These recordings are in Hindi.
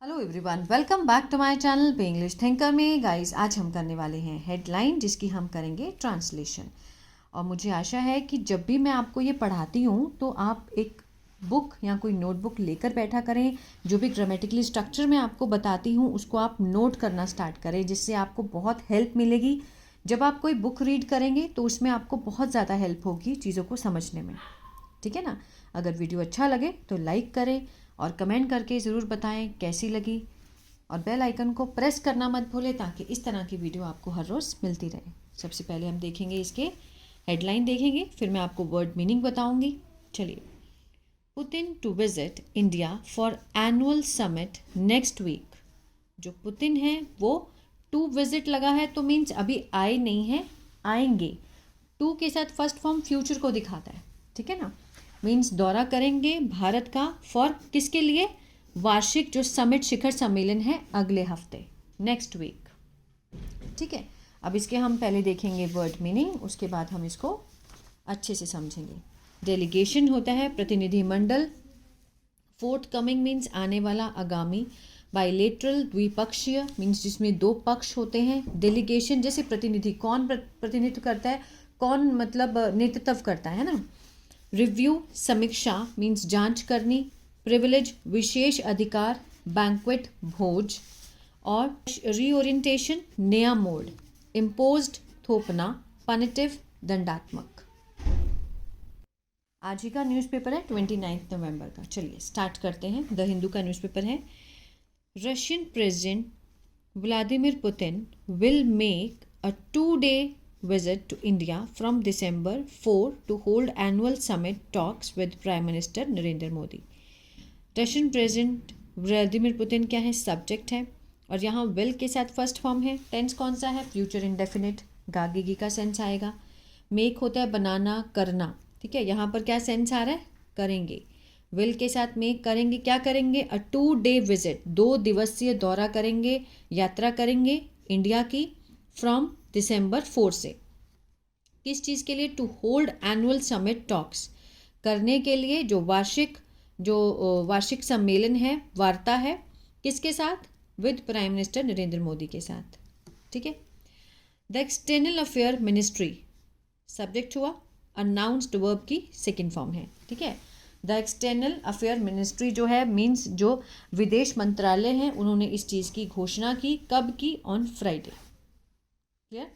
Hello everyone, welcome back to my channel पे इंग्लिश थिंकर में। गाइस, आज हम करने वाले हैं हेडलाइन, जिसकी हम करेंगे ट्रांसलेशन। और मुझे आशा है कि जब भी मैं आपको ये पढ़ाती हूँ तो आप एक बुक या कोई नोटबुक लेकर बैठा करें। जो भी ग्रामेटिकली स्ट्रक्चर मैं आपको बताती हूँ उसको आप नोट करना स्टार्ट करें, जिससे आपको बहुत हेल्प मिलेगी। जब आप कोई बुक रीड करेंगे तो उसमें आपको बहुत ज़्यादा हेल्प होगी चीज़ों को समझने में। ठीक है ना। अगर वीडियो अच्छा लगे तो लाइक करें और कमेंट करके ज़रूर बताएं कैसी लगी। और बेल आइकन को प्रेस करना मत भूलें ताकि इस तरह की वीडियो आपको हर रोज़ मिलती रहे। सबसे पहले हम देखेंगे इसके हेडलाइन देखेंगे, फिर मैं आपको वर्ड मीनिंग बताऊंगी। चलिए। Putin to visit India for annual summit next week. जो पुतिन है वो टू विजिट लगा है तो मीन्स अभी आए नहीं है, आएंगे। टू के साथ फर्स्ट फॉर्म फ्यूचर को दिखाता है। ठीक है ना। मीन्स दौरा करेंगे भारत का, फॉर किसके लिए? वार्षिक जो समिट शिखर सम्मेलन है अगले हफ्ते, नेक्स्ट वीक। ठीक है। अब इसके हम पहले देखेंगे वर्ड मीनिंग, उसके बाद हम इसको अच्छे से समझेंगे। डेलीगेशन होता है प्रतिनिधिमंडल। फोर्थ कमिंग मीन्स आने वाला, आगामी। बाइलेटरल द्विपक्षीय मीन्स जिसमें दो पक्ष होते हैं। डेलीगेशन जैसे प्रतिनिधि, कौन प्रतिनिधित्व करता है, कौन मतलब नेतृत्व करता है ना। रिव्यू समीक्षा मीन्स जांच करनी। प्रिविलेज विशेष अधिकार। बैंक्वेट भोज। और रीओरिएंटेशन नया मोड। इम्पोज्ड थोपना। पनिटिव दंडात्मक। आज ही का न्यूज़पेपर है 29 नवंबर का। चलिए स्टार्ट करते हैं। द हिंदू का न्यूज़पेपर है। Russian president Vladimir Putin will make a 2-day visit to India from December 4 to hold annual summit talks with Prime Minister Narendra Modi. Russian president Vladimir Putin क्या है? सब्जेक्ट है। और यहाँ विल के साथ फर्स्ट फॉर्म है। टेंस कौन सा है? फ्यूचर इंडेफिनिट, गागेगी का सेंस आएगा। मेक होता है बनाना, करना। ठीक है, यहाँ पर क्या सेंस आ रहा है? करेंगे। विल के साथ मेक करेंगे, क्या करेंगे? अ 2-day विजिट, 2 दिवसीय दौरा करेंगे, यात्रा करेंगे इंडिया की। फ्रॉम दिसंबर 4 से। किस चीज़ के लिए? To hold annual summit talks, करने के लिए जो वार्षिक सम्मेलन है, वार्ता है, किसके साथ? With prime minister Narendra Modi के साथ। ठीक है। The external affair ministry subject हुआ, अनाउंस्ड वर्ब की सेकेंड फॉर्म है। ठीक है। द एक्सटर्नल अफेयर मिनिस्ट्री जो है मीन्स जो विदेश मंत्रालय है, उन्होंने इस चीज़ की घोषणा की। कब की? On Friday. Clear.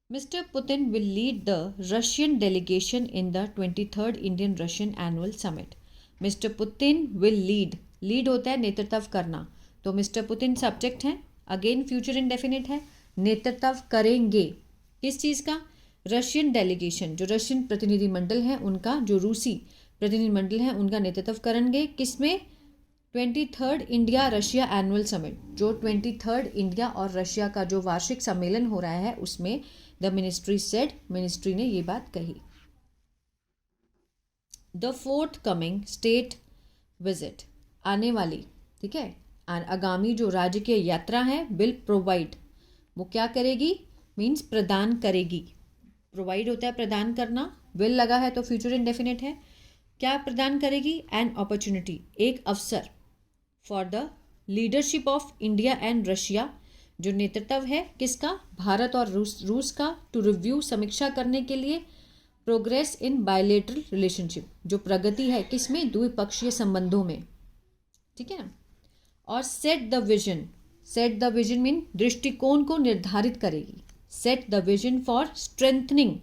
Mr. Putin will lead the Russian delegation in the 23rd Indian Russian Annual Summit. Mr. Putin will lead. Lead होता है नेतृत्व करना, तो मिस्टर पुतिन सब्जेक्ट है। अगेन फ्यूचर इंडेफिनिट है। नेतृत्व करेंगे किस चीज़ का? रशियन डेलीगेशन, जो रशियन प्रतिनिधिमंडल है उनका, जो रूसी प्रतिनिधिमंडल है उनका नेतृत्व करेंगे। किसमें? 23rd India Russia annual summit, जो 23rd इंडिया और रशिया का जो वार्षिक सम्मेलन हो रहा है उसमें द मिनिस्ट्री सेड, मिनिस्ट्री ने ये बात कही। The fourth coming state visit, आने वाली, ठीक है, आगामी जो राज्य की यात्रा है, विल प्रोवाइड, वो क्या करेगी? मीन्स प्रदान करेगी। प्रोवाइड होता है प्रदान करना, विल लगा है तो फ्यूचर इंडेफिनिट है। क्या प्रदान करेगी? एन अपॉर्चुनिटी, एक अवसर। For the leadership of India and Russia, जो नेतृत्व है किसका? भारत और रूस का। टू रिव्यू समीक्षा करने के लिए। प्रोग्रेस इन बायलेटरल रिलेशनशिप, जो प्रगति है किसमें? द्विपक्षीय संबंधों में। ठीक है ना। और set the vision, set the vision mean दृष्टिकोण को निर्धारित करेगी। Set the vision for strengthening,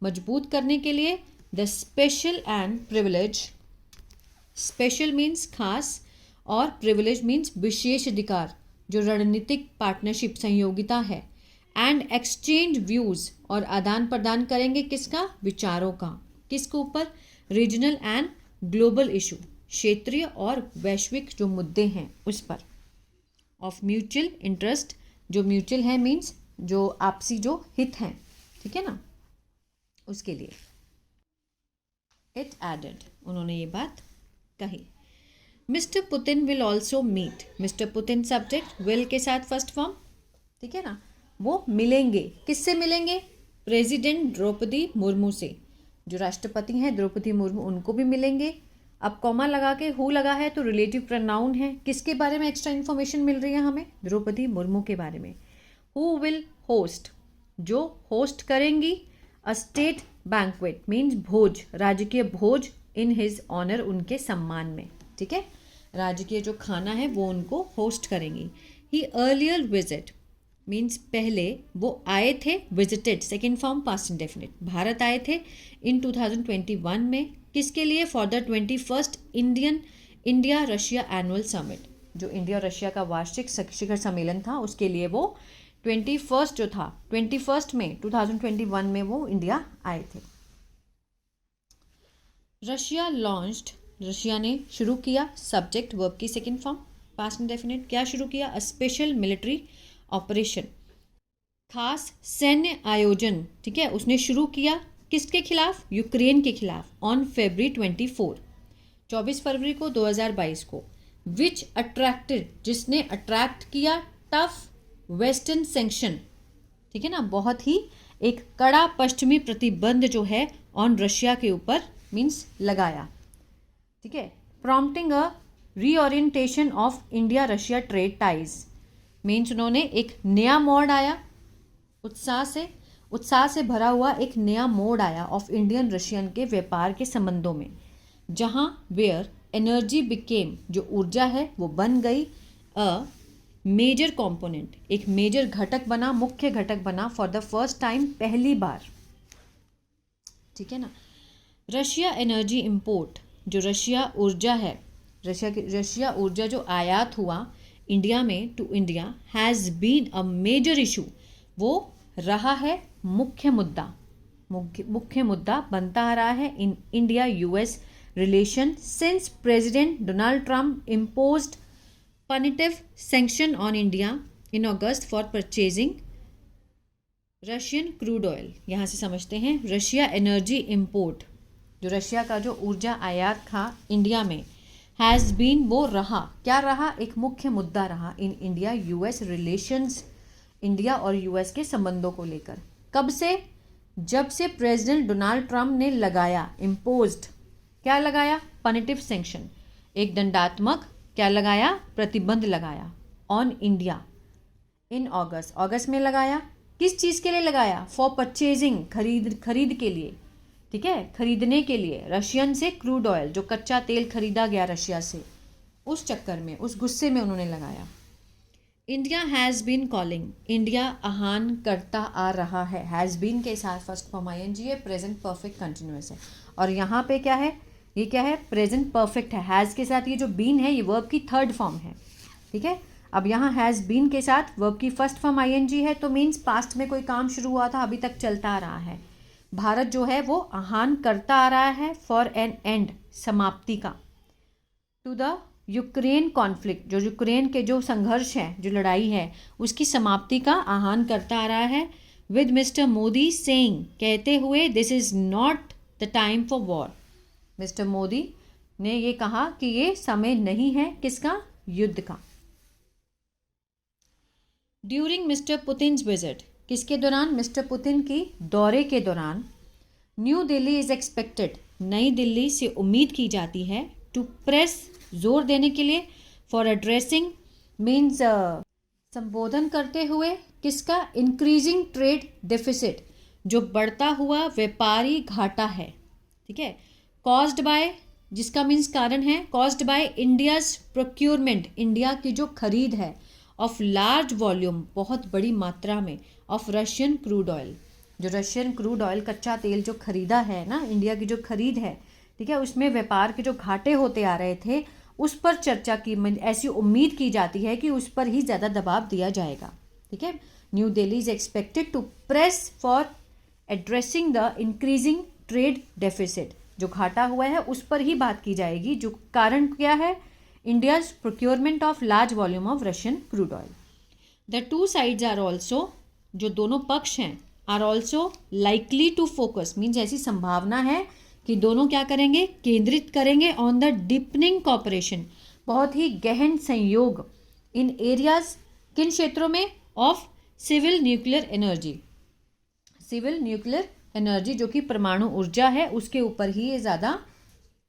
मजबूत करने के लिए। The special and privilege, special means खास और प्रिविलेज मीन्स विशेष अधिकार, जो रणनीतिक पार्टनरशिप सहयोगिता है। एंड एक्सचेंज व्यूज, और आदान प्रदान करेंगे किसका? विचारों का। किसके ऊपर? रीजनल एंड ग्लोबल इशू, क्षेत्रीय और वैश्विक जो मुद्दे हैं उस पर। ऑफ म्यूचुअल इंटरेस्ट, जो म्यूचुअल है मीन्स जो आपसी जो हित हैं, ठीक है ना, उसके लिए। इट एडेड, उन्होंने ये बात कही। Mister Putin will also meet, mister Putin subject, will के साथ फर्स्ट फॉर्म, ठीक है ना। वो मिलेंगे, किससे मिलेंगे? प्रेसिडेंट द्रौपदी मुर्मू से, जो राष्ट्रपति हैं द्रौपदी मुर्मू, उनको भी मिलेंगे। अब कॉमा लगा के हु लगा है तो रिलेटिव प्रोनाउन है। किसके बारे में एक्स्ट्रा इन्फॉर्मेशन मिल रही है हमें? द्रौपदी मुर्मू के बारे में। हु विल होस्ट, जो होस्ट करेंगी अ स्टेट बैंक्वेट मीन्स भोज, राजकीय भोज इन हिज ऑनर, उनके सम्मान में। ठीक है, राजकीय जो खाना है वो उनको होस्ट करेंगी। ही अर्लियर विजिट मीन्स पहले वो आए थे, visited second form past indefinite, Bharat आए थे इन 2021 में। किसके लिए? For the 21st India Russia annual summit, जो इंडिया रशिया का वार्षिक शिखर सम्मेलन था उसके लिए वो 21st जो था 21st में 2021 में वो इंडिया आए थे। रशिया लॉन्च्ड, रशिया ने शुरू किया, सब्जेक्ट वर्ब की सेकेंड फॉर्म पास्ट इंडेफिनिट, क्या शुरू किया? अ स्पेशल मिलिट्री ऑपरेशन, खास सैन्य आयोजन। ठीक है, उसने शुरू किया किसके खिलाफ? यूक्रेन के खिलाफ। ऑन February 24 फरवरी को 2022 को। विच अट्रैक्टेड, जिसने अट्रैक्ट किया टफ वेस्टर्न सैंक्शन। ठीक है ना, बहुत ही एक कड़ा पश्चिमी प्रतिबंध जो है ऑन रशिया के ऊपर मीन्स लगाया। ठीक है, prompting a reorientation of India Russia trade ties means उन्होंने एक नया मोड आया, उत्साह से भरा हुआ एक नया मोड आया ऑफ इंडियन रशियन के व्यापार के संबंधों में, जहां वेयर एनर्जी बिकेम, जो ऊर्जा है वो बन गई अ मेजर कंपोनेंट, एक मेजर घटक बना, मुख्य घटक बना फॉर द फर्स्ट टाइम, पहली बार। ठीक है ना, रशिया एनर्जी इंपोर्ट, जो रशिया ऊर्जा है, रशिया ऊर्जा जो आयात हुआ इंडिया में to India has been a major issue, वो रहा है मुख्य मुद्दा बनता आ रहा है in India US relation since president Donald Trump imposed punitive sanction on India in August for purchasing Russian crude oil. यहाँ से समझते हैं रशिया एनर्जी इंपोर्ट, जो रशिया का जो ऊर्जा आयात था इंडिया में, हैज़ बीन, वो रहा, क्या रहा? एक मुख्य मुद्दा रहा इन इंडिया यूएस रिलेशंस, इंडिया और यूएस के संबंधों को लेकर। कब से? जब से प्रेसिडेंट डोनाल्ड ट्रंप ने लगाया, इम्पोज्ड, क्या लगाया? पनिटिव सैंक्शन, एक दंडात्मक क्या लगाया? प्रतिबंध लगाया ऑन इंडिया इन अगस्त में लगाया। किस चीज़ के लिए लगाया? फॉर परचेजिंग, खरीद के लिए। ठीक है, खरीदने के लिए रशियन से क्रूड ऑयल, जो कच्चा तेल खरीदा गया रशिया से, उस चक्कर में, उस गुस्से में उन्होंने लगाया। India has been calling, India आह्वान करता आ रहा है, हैज़ बीन के साथ फर्स्ट फॉर्म आईएनजी है, प्रेजेंट परफेक्ट कंटिन्यूअस है, और यहाँ पे क्या है? ये क्या है? प्रेजेंट परफेक्ट है। हैज़ के साथ ये जो बीन है ये वर्ब की थर्ड फॉर्म है। ठीक है, अब यहाँ हैज़ बीन के साथ वर्ब की फर्स्ट फॉर्म आईएनजी है, तो मीन्स पास्ट में कोई काम शुरू हुआ था, अभी तक चलता आ रहा है। भारत जो है वो आह्वान करता आ रहा है फॉर एन एंड, समाप्ति का, टू द यूक्रेन कॉन्फ्लिक्ट, जो यूक्रेन के जो संघर्ष है, जो लड़ाई है, उसकी समाप्ति का आह्वान करता आ रहा है। विद मिस्टर मोदी सेइंग, कहते हुए, this is not the time for war. Mister Modi ने ये कहा कि ये समय नहीं है किसका? युद्ध का। ड्यूरिंग मिस्टर पुतिन्स विजिट, किसके दौरान? मिस्टर पुतिन की दौरे के दौरान। न्यू दिल्ली इज एक्सपेक्टेड, नई दिल्ली से उम्मीद की जाती है, टू प्रेस, जोर देने के लिए, फॉर एड्रेसिंग मीन्स संबोधन करते हुए, किसका? इंक्रीजिंग ट्रेड डेफिसिट, जो बढ़ता हुआ व्यापारी घाटा है। ठीक है, कॉज्ड बाय, जिसका मीन्स कारण है, caused by India's procurement, India की जो खरीद है, ऑफ लार्ज वॉल्यूम, बहुत बड़ी मात्रा में, ऑफ रशियन क्रूड ऑयल, जो रशियन क्रूड ऑयल कच्चा तेल जो खरीदा है ना, इंडिया की जो खरीद है, ठीक है, उसमें व्यापार के जो घाटे होते आ रहे थे, उस पर चर्चा की, ऐसी उम्मीद की जाती है कि उस पर ही ज़्यादा दबाव दिया जाएगा। ठीक है, New Delhi is expected to press for addressing the increasing trade deficit, जो घाटा हुआ है उस पर ही बात की जाएगी, जो कारण क्या है? India's procurement of large volume of Russian crude oil. The two sides are also, जो दोनों पक्ष हैं, are also likely to focus, means ऐसी संभावना है कि दोनों क्या करेंगे? केंद्रित करेंगे ऑन द डीपनिंग कॉपरेशन, बहुत ही गहन संयोग, इन एरियाज, किन क्षेत्रों में? Of civil nuclear energy, civil nuclear energy जो कि परमाणु ऊर्जा है, उसके ऊपर ही ये ज़्यादा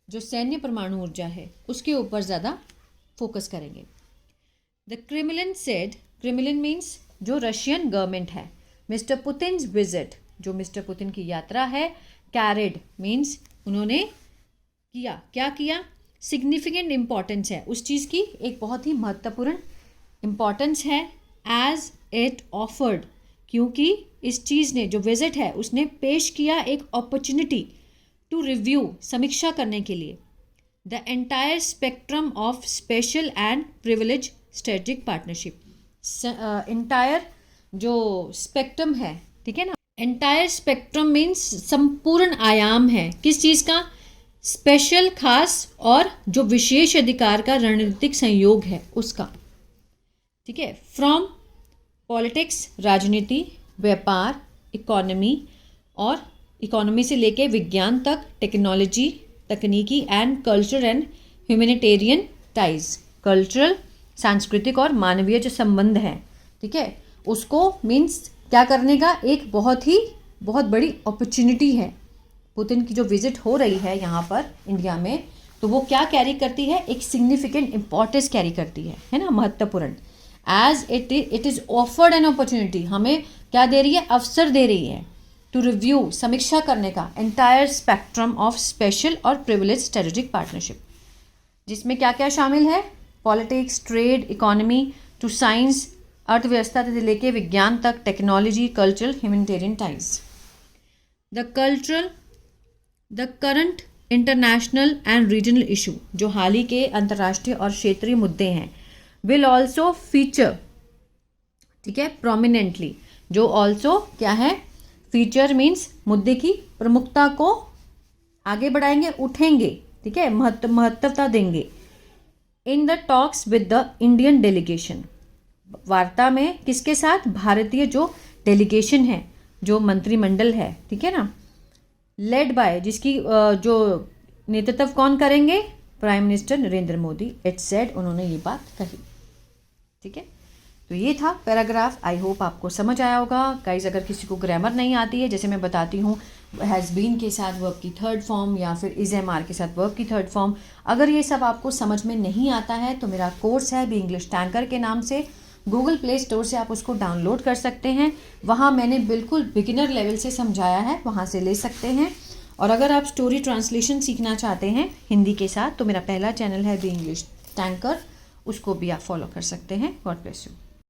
जो सैन्य परमाणु ऊर्जा है उसके ऊपर ज़्यादा फोकस करेंगे। The Kremlin said, Kremlin means जो रशियन गवर्नमेंट है, मिस्टर पुतिन्स विजिट, जो मिस्टर पुतिन की यात्रा है, कैरिड मीन्स उन्होंने किया, क्या किया, सिग्निफिकेंट इम्पॉर्टेंस है उस चीज़ की, एक बहुत ही महत्वपूर्ण इम्पॉर्टेंस है, एज इट ऑफर्ड, क्योंकि इस चीज़ ने, जो विजिट है उसने पेश किया एक अपॉर्चुनिटी टू रिव्यू, समीक्षा करने के लिए, the entire spectrum of special and privilege strategic partnership. Entire जो स्पेक्ट्रम है, ठीक है ना, एंटायर स्पेक्ट्रम मीन्स संपूर्ण आयाम है किस चीज़ का, स्पेशल, खास, और जो विशेष अधिकार का रणनीतिक संयोग है उसका, ठीक है, फ्रॉम पॉलिटिक्स, राजनीति, व्यापार, इकोनॉमी, और इकोनॉमी से लेके विज्ञान तक, टेक्नोलॉजी, तकनीकी, and culture and humanitarian ties, cultural, सांस्कृतिक और मानवीय जो संबंध है, ठीक है, उसको मीन्स क्या करने का, एक बहुत बड़ी अपॉर्चुनिटी है। पुतिन की जो विजिट हो रही है यहाँ पर इंडिया में, तो वो क्या कैरी करती है, एक सिग्निफिकेंट इम्पॉर्टेंस कैरी करती है ना, महत्वपूर्ण, as it is afforded an opportunity, हमें क्या दे रही है, अवसर दे रही है, टू रिव्यू, समीक्षा करने का, एंटायर स्पेक्ट्रम ऑफ स्पेशल और प्रिविलेज स्ट्रेटेजिक पार्टनरशिप, जिसमें क्या क्या शामिल है, politics, trade, economy, to science, अर्थव्यवस्था से लेके विज्ञान तक, technology, cultural, humanitarian ties. The current international and regional issue, जो हाल ही के अंतर्राष्ट्रीय और क्षेत्रीय मुद्दे हैं, विल ऑल्सो फीचर, ठीक है, प्रोमिनेंटली, जो ऑल्सो क्या है, फीचर मीन्स मुद्दे की प्रमुखता को आगे बढ़ाएंगे, उठेंगे, ठीक है, महत्वता देंगे, in the talks with the Indian delegation, वार्ता में किसके साथ, भारतीय जो डेलीगेशन है, जो मंत्रिमंडल है, ठीक है ना, लेड बाय, जिसकी जो नेतृत्व कौन करेंगे, prime minister Narendra Modi, it said, उन्होंने ये बात कही, ठीक है। तो ये था पैराग्राफ, आई होप आपको समझ आया होगा। गाइस, अगर किसी को ग्रामर नहीं आती है, जैसे मैं बताती हूँ हैज़ बीन के साथ वर्ब की थर्ड फॉर्म या फिर इज एम आर के साथ वर्ब की थर्ड फॉर्म, अगर ये सब आपको समझ में नहीं आता है तो मेरा कोर्स है बी इंग्लिश टैंकर के नाम से, गूगल प्ले स्टोर से आप उसको डाउनलोड कर सकते हैं, वहाँ मैंने बिल्कुल बिगिनर लेवल से समझाया है, वहाँ से ले सकते हैं। और अगर आप स्टोरी ट्रांसलेशन सीखना चाहते हैं हिंदी के साथ, तो मेरा पहला चैनल है बी इंग्लिश टैंकर, उसको भी आप फॉलो कर सकते हैं। God bless you.